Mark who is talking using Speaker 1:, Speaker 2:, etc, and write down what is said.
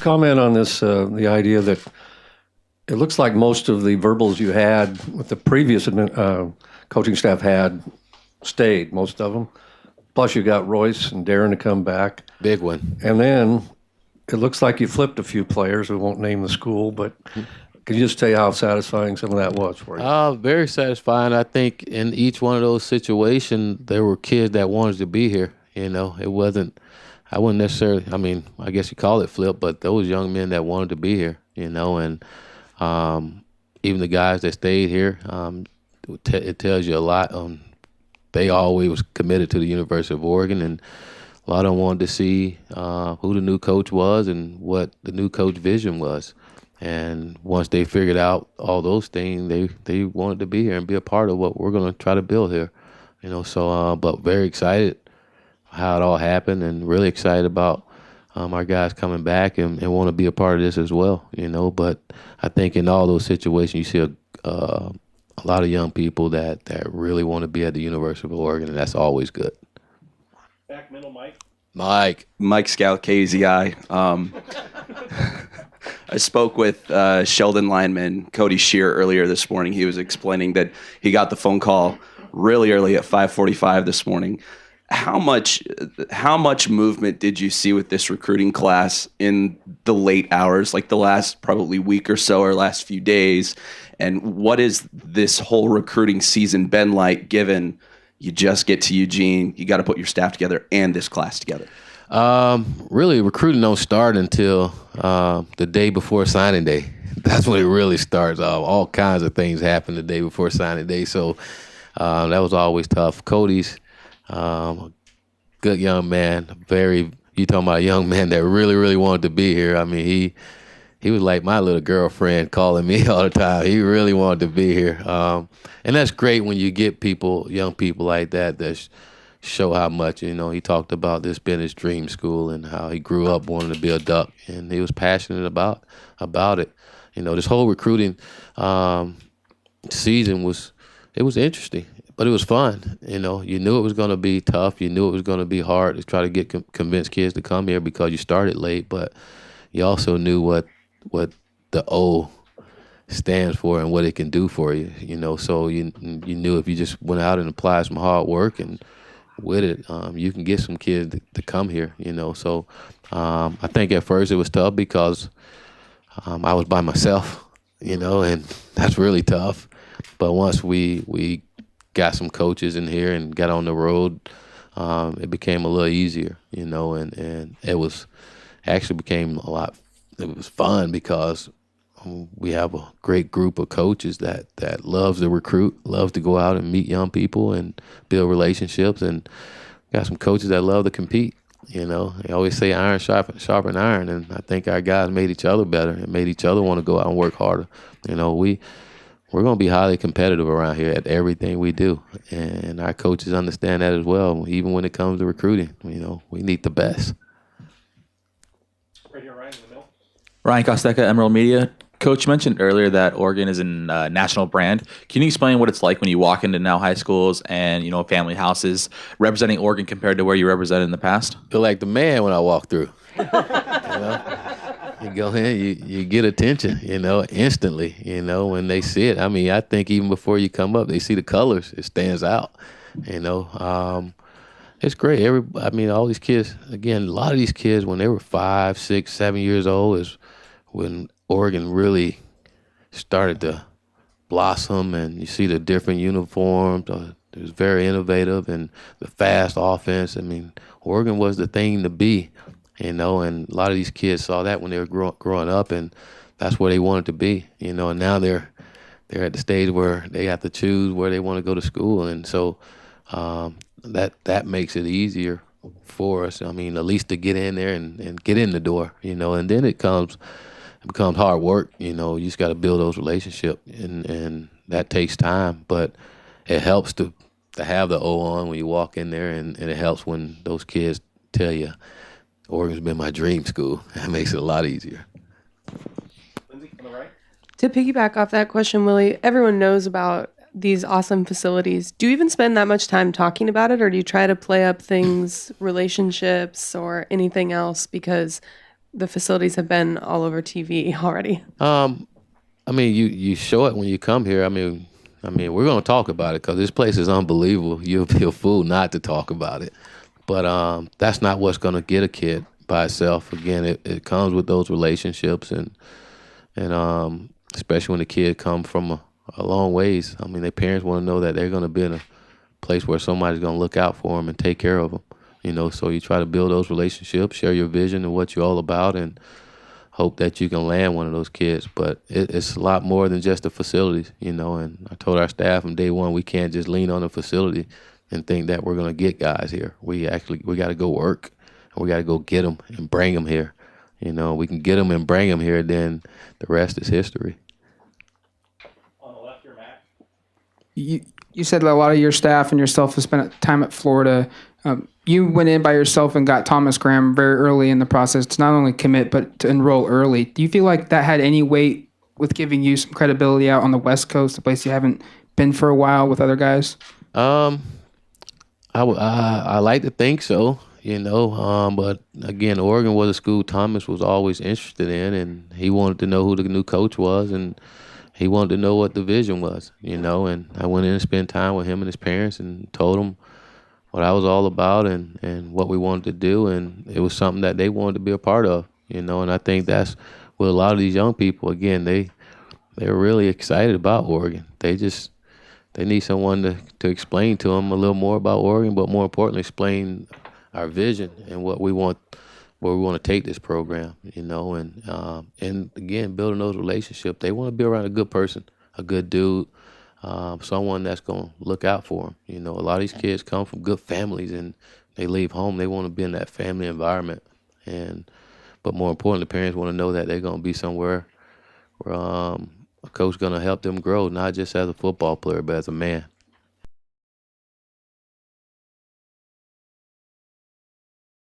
Speaker 1: comment on this, the idea that it looks like most of the verbals you had with the previous coaching staff had stayed, most of them. Plus you got Royce and Darren to come back.
Speaker 2: Big one.
Speaker 1: And then it looks like you flipped a few players. We won't name the school, but can you just tell you how satisfying some of that was for you?
Speaker 2: Very satisfying. I think in each one of those situations, there were kids that wanted to be here. It wasn't, I wouldn't necessarily, I guess you call it flip, but those young men that wanted to be here, and even the guys that stayed here, it tells you a lot. They always was committed to the University of Oregon, and a lot of them wanted to see who the new coach was and what the new coach vision was. And once they figured out all those things, they wanted to be here and be a part of what we're going to try to build here. But very excited how it all happened, and really excited about our guys coming back and want to be a part of this as well. But I think in all those situations, you see a lot of young people that really want to be at the University of Oregon, and that's always good.
Speaker 3: Back middle, Mike.
Speaker 4: Mike Scout, KZI. I spoke with Sheldon lineman Cody Shear earlier this morning. He was explaining that he got the phone call really early at 5:45 this morning. How much movement did you see with this recruiting class in the late hours, like the last probably week or so or last few days? And what is this whole recruiting season been like, given you just get to Eugene, you got to put your staff together and this class together?
Speaker 2: Really, recruiting don't start until the day before signing day. That's when it really starts. All kinds of things happen the day before signing day. So that was always tough. Cody's good young man. You talking about a young man that really, really wanted to be here. He was like my little girlfriend, calling me all the time. He really wanted to be here. And that's great when you get young people like that show how much. He talked about this being his dream school and how he grew up wanting to be a Duck, and he was passionate about it. This whole recruiting season was interesting, but it was fun. You knew it was going to be tough. You knew it was going to be hard to try to get convince kids to come here because you started late, but you also knew what the O stands for and what it can do for you. So you knew if you just went out and applied some hard work and with it, you can get some kids to come here. So I think at first it was tough because I was by myself, and that's really tough. But once we got some coaches in here and got on the road, it became a little easier, and it was actually became it was fun because we have a great group of coaches that loves to recruit, loves to go out and meet young people and build relationships, and got some coaches that love to compete. They always say iron sharpen iron, and I think our guys made each other better and made each other want to go out and work harder. We're going to be highly competitive around here at everything we do, and our coaches understand that as well. Even when it comes to recruiting, we need the best.
Speaker 3: Right here, Ryan, in the middle.
Speaker 5: Ryan Costeca, Emerald Media. Coach mentioned earlier that Oregon is a national brand. Can you explain what it's like when you walk into now high schools and family houses representing Oregon compared to where you represented in the past?
Speaker 2: Feel like the man when I walk through. You go in, you get attention, instantly. When they see it. I think even before you come up, they see the colors. It stands out. It's great. All these kids. Again, a lot of these kids when they were 5, 6, 7 years old is when Oregon really started to blossom, and you see the different uniforms. It was very innovative, and the fast offense. Oregon was the thing to be, and a lot of these kids saw that when they were growing up, and that's where they wanted to be, and now they're at the stage where they have to choose where they want to go to school, and so that makes it easier for us. At least to get in there and get in the door, and then it becomes hard work. You just got to build those relationships, and that takes time. But it helps to have the O on when you walk in there, and it helps when those kids tell you, Oregon's been my dream school. That makes it a lot easier.
Speaker 3: Lindsay, on the right.
Speaker 6: To piggyback off that question, Willie, everyone knows about these awesome facilities. Do you even spend that much time talking about it, or do you try to play up things, relationships, or anything else? Because the facilities have been all over TV already.
Speaker 2: I mean, you show it when you come here. I mean, we're gonna talk about it because this place is unbelievable. You'll be a fool not to talk about it. But that's not what's gonna get a kid by itself. Again, it comes with those relationships and especially when the kid come from a long ways. I mean, their parents want to know that they're gonna be in a place where somebody's gonna look out for them and take care of them. So you try to build those relationships, share your vision and what you're all about, and hope that you can land one of those kids. But it's a lot more than just the facilities, and I told our staff from day one, we can't just lean on the facility and think that we're going to get guys here. We got to go work, and we got to go get them and bring them here. We can get them and bring them here, then the rest is history.
Speaker 3: On the left, your Matt.
Speaker 7: You said that a lot of your staff and yourself have spent time at Florida. You went in by yourself and got Thomas Graham very early in the process to not only commit but to enroll early. Do you feel like that had any weight with giving you some credibility out on the West Coast, a place you haven't been for a while with other guys?
Speaker 2: I like to think so, but again, Oregon was a school Thomas was always interested in, and he wanted to know who the new coach was, and he wanted to know what the vision was, and I went in and spent time with him and his parents and told him what I was all about and what we wanted to do, and it was something that they wanted to be a part of, and I think that's with a lot of these young people. Again, they're really excited about Oregon. They need someone to explain to them a little more about Oregon, but more importantly, explain our vision and what we want, where we want to take this program, and again, building those relationships. They want to be around a good person, a good dude, someone that's going to look out for them. A lot of these kids come from good families and they leave home. They want to be in that family environment. But more importantly, parents want to know that they're going to be somewhere where a coach is going to help them grow, not just as a football player, but as a man.